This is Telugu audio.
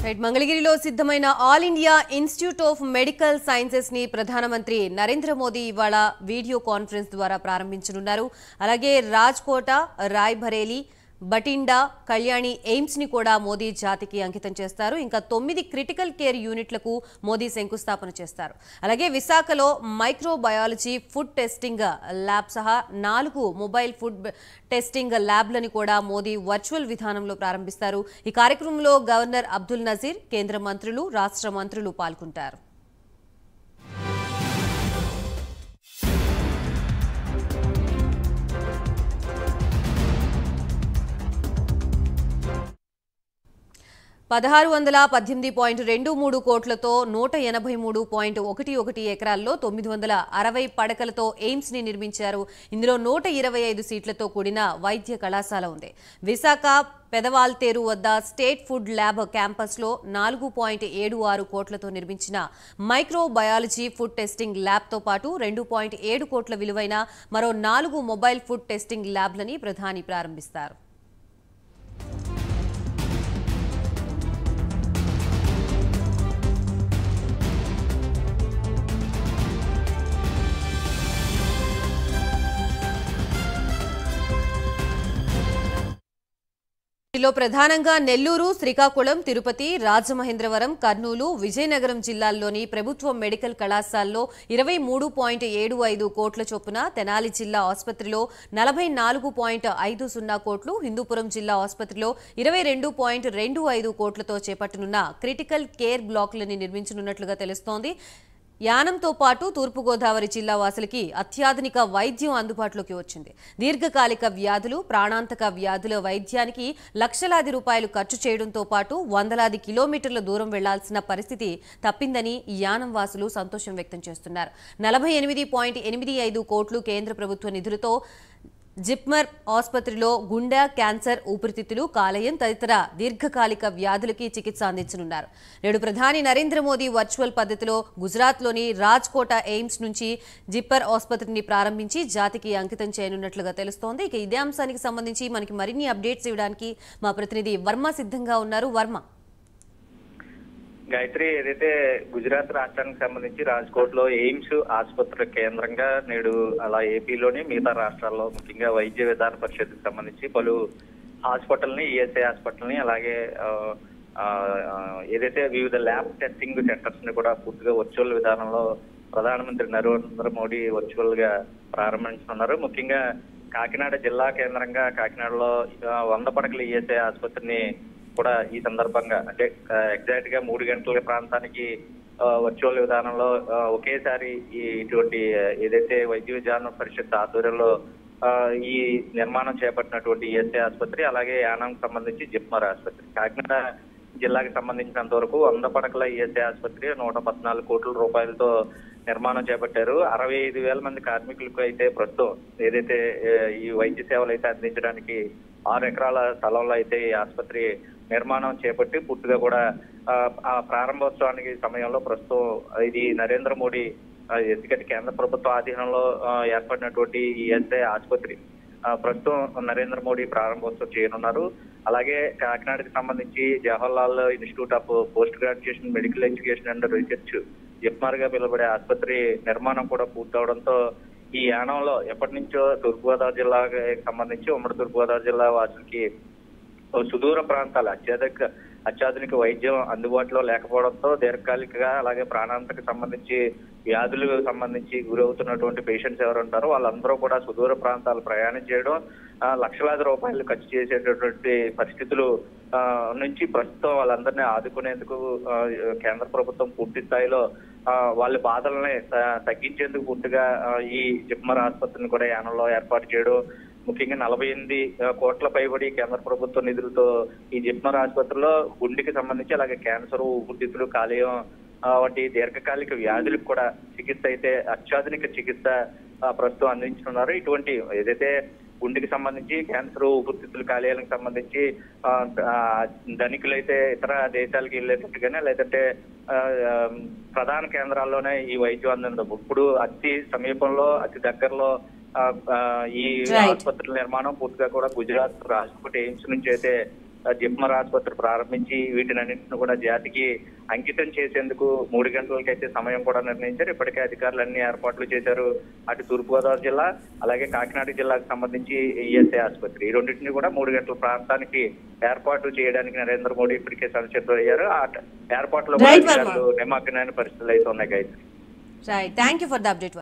మంగళగిరిలో సిద్ధమైన all India institute of medical sciences ని ప్రధానమంత్రి నరేంద్ర మోదీ ఇవాళ వీడియో కాన్ఫరెన్స్ ద్వారా ప్రారంభించనున్నారు. అలాగే రాజ్కోట, రాయ్బరేలీ, బటిండా, కళ్యాణి ఎయిమ్స్ ని కూడా మోదీ జాతికి అంకితం చేస్తారు. ఇంకా 9 క్రిటికల్ కేర్ యూనిట్లకు మోదీ శంకుస్థాపన చేస్తారు. అలాగే విశాఖలో మైక్రోబయాలజీ ఫుడ్ టెస్టింగ్ ల్యాబ్ సహా 4 మొబైల్ ఫుడ్ టెస్టింగ్ ల్యాబ్లను కూడా మోదీ వర్చువల్ విధానంలో ప్రారంభిస్తారు. ఈ కార్యక్రమంలో గవర్నర్ అబ్దుల్ నజీర్, కేంద్ర మంత్రులు, రాష్ట్ర మంత్రులు పాల్గొంటారు. $1618.23 కోట్లతో 183.11 ఎకరాల్లో 960 పడకలతో ఎయిమ్స్ ని నిర్మించారు. ఇందులో 125 సీట్లతో కూడిన వైద్య కళాశాల ఉంది. విశాఖ పెదవాల్తేరు వద్ద స్టేట్ ఫుడ్ ల్యాబ్ క్యాంపస్లో 4.76 కోట్లతో నిర్మించిన మైక్రోబయాలజీ ఫుడ్ టెస్టింగ్ ల్యాబ్తో పాటు 2.7 కోట్ల విలువైన మరో 4 మొబైల్ ఫుడ్ టెస్టింగ్ ల్యాబ్లని ప్రధాని ప్రారంభిస్తారు. ఇందులో ప్రధానంగా నెల్లూరు, శ్రీకాకుళం, తిరుపతి, రాజమహేంద్రవరం, కర్నూలు, విజయనగరం జిల్లాల్లోని ప్రభుత్వ మెడికల్ కళాశాలలో 23.75 కోట్ల చొప్పున, తెనాలి జిల్లా ఆసుపత్రిలో 44.50 కోట్లు, హిందూపురం జిల్లా ఆసుపత్రిలో 22.25 కోట్లతో చేపట్టనున్న క్రిటికల్ కేర్ బ్లాకులని నిర్మించనున్నట్లుగా తెలుస్తోంది. యానంతో పాటు తూర్పుగోదావరి జిల్లా వాసులకి అత్యాధునిక వైద్యం అందుబాటులోకి వచ్చింది. దీర్ఘకాలిక వ్యాధులు, ప్రాణాంతక వ్యాధుల వైద్యానికి లక్షలాది రూపాయలు ఖర్చు చేయడంతో పాటు వందలాది కిలోమీటర్ల దూరం వెళ్లాల్సిన పరిస్థితి తప్పిందని యానం వాసులు సంతోషం వ్యక్తం చేస్తున్నారు. 48.85 కోట్లు కేంద్ర ప్రభుత్వ నిధులతో జిప్మర్ ఆసుపత్రిలో గుండె, క్యాన్సర్, ఊపిరితిత్తులు, కాలేయం తదితర దీర్ఘకాలిక వ్యాధులకి చికిత్స అందించనున్నారు. నేడు ప్రధాని నరేంద్ర మోదీ వర్చువల్ పద్ధతిలో గుజరాత్లోని రాజ్కోట ఎయిమ్స్ నుంచి జిప్పర్ ఆసుపత్రిని ప్రారంభించి జాతికి అంకితం చేయనున్నట్లుగా తెలుస్తోంది. ఇక ఇదే అంశానికి సంబంధించి మనకి మరిన్ని అప్డేట్స్ ఇవ్వడానికి మా ప్రతినిధి వర్మ సిద్ధంగా ఉన్నారు. వర్మ. గాయత్రి, ఏదైతే గుజరాత్ రాష్ట్రానికి సంబంధించి రాజ్కోట్ లో ఎయిమ్స్ ఆసుపత్రి కేంద్రంగా నేడు అలా ఏపీలోని మిగతా రాష్ట్రాల్లో ముఖ్యంగా వైద్య విధాన పరిషత్కు సంబంధించి పలు హాస్పిటల్ని, ఈఎస్ఐ హాస్పిటల్ని, అలాగే ఏదైతే వివిధ ల్యాబ్ టెస్టింగ్ సెంటర్స్ ని కూడా పూర్తిగా వర్చువల్ విధానంలో ప్రధానమంత్రి నరేంద్ర మోడీ వర్చువల్ గా ప్రారంభించనున్నారు. ముఖ్యంగా కాకినాడ జిల్లా కేంద్రంగా కాకినాడలో 100 పడకల ఈఎస్ఐ ఆసుపత్రిని కూడా ఈ సందర్భంగా అంటే ఎగ్జాక్ట్ గా 3 గంటల ప్రాంతానికి వర్చువల్ విధానంలో ఒకేసారి ఇటువంటి ఏదైతే వైద్య విధాన పరిషత్ ఆధ్వర్యంలో ఈ నిర్మాణం చేపట్టినటువంటి ఈఎస్ఐ ఆసుపత్రి, అలాగే యానంకి సంబంధించి జిప్మర్ ఆసుపత్రి, కాకినాడ జిల్లాకి సంబంధించినంత వరకు 100 పడకల ఈఎస్ఐ ఆసుపత్రి 114 కోట్ల రూపాయలతో నిర్మాణం చేపట్టారు. 65,000 మంది కార్మికులకు అయితే ప్రస్తుతం ఏదైతే ఈ వైద్య సేవలు అయితే అందించడానికి 6 ఎకరాల స్థలంలో అయితే ఈ ఆసుపత్రి నిర్మాణం చేపట్టి పూర్తిగా కూడా ఆ ప్రారంభోత్సవానికి సమయంలో ప్రస్తుతం ఇది నరేంద్ర మోడీ ఎందుకంటే కేంద్ర ప్రభుత్వ ఆధీనంలో ఏర్పడినటువంటి ఈఎస్ఐ ఆసుపత్రి ప్రస్తుతం నరేంద్ర మోడీ ప్రారంభోత్సవం చేయనున్నారు. అలాగే కాకినాడకి సంబంధించి Jawaharlal institute of post graduation medical education and research JIPMER గా పిలువబడే ఆసుపత్రి నిర్మాణం కూడా పూర్తవడంతో ఈ యానంలో ఎప్పటి నుంచో తూర్పుగోదావరి జిల్లాకి సంబంధించి ఉమ్మడి తూర్పుగోదావరి జిల్లా వాసులకి సుదూర ప్రాంతాలు అత్యాధునిక వైద్యం అందుబాటులో లేకపోవడంతో దీర్ఘకాలికగా అలాగే ప్రాణాంతకు సంబంధించి వ్యాధులకు సంబంధించి గురవుతున్నటువంటి పేషెంట్స్ ఎవరు ఉంటారో వాళ్ళందరూ కూడా సుదూర ప్రాంతాలు ప్రయాణం చేయడం, లక్షలాది రూపాయలు ఖర్చు చేసేటటువంటి పరిస్థితులు నుంచి ప్రస్తుతం వాళ్ళందరినీ ఆదుకునేందుకు కేంద్ర ప్రభుత్వం పూర్తి స్థాయిలో వాళ్ళ బాధల్ని తగ్గించేందుకు పూర్తిగా ఈ జిప్మర్ ఆసుపత్రిని కూడా యానంలో ఏర్పాటు చేయడం, ముఖ్యంగా 48 కోట్ల పైబడి కేంద్ర ప్రభుత్వ నిధులతో ఈ జిప్మర్ ఆసుపత్రిలో గుండెకి సంబంధించి అలాగే క్యాన్సర్, ఊపిరితిత్తులు, కాలేయం వంటి దీర్ఘకాలిక వ్యాధులకు కూడా చికిత్స అయితే అత్యాధునిక చికిత్స ప్రస్తుతం అందించుతున్నారు. ఇటువంటి ఏదైతే గుండెకి సంబంధించి క్యాన్సర్, ఊపిరితిత్తులు, కాలేయాలకు సంబంధించి ధనికులైతే ఇతర దేశాలకు వెళ్ళేటట్టుగానే లేదంటే ప్రధాన కేంద్రాల్లోనే ఈ వైద్యం అందడం ఇప్పుడు అతి సమీపంలో అతి దగ్గరలో ఈ ఆసుపత్రుల నిర్మాణం పూర్తిగా కూడా గుజరాత్ రాజ్కోట్ ఎయిమ్స్ నుంచి అయితే జిప్మర్ ఆసుపత్రి ప్రారంభించి వీటినన్నింటిని కూడా జాతికి అంకితం చేసేందుకు 3 గంటలకైతే సమయం కూడా నిర్ణయించారు. ఇప్పటికే అధికారులు అన్ని ఏర్పాట్లు చేశారు. అటు తూర్పుగోదావరి జిల్లా అలాగే కాకినాడ జిల్లాకు సంబంధించి ఈఎస్ఐ ఆసుపత్రి ఈ రెండింటిని కూడా 3 గంటల ప్రాంతానికి ఏర్పాటు చేయడానికి నరేంద్ర మోడీ ఇప్పటికే సంసిద్ధమయ్యారు. ఆ ఏర్పాట్లో నిమగ్నమైన పరిస్థితులు అయితే ఉన్నాయి. Right, thank you for the update.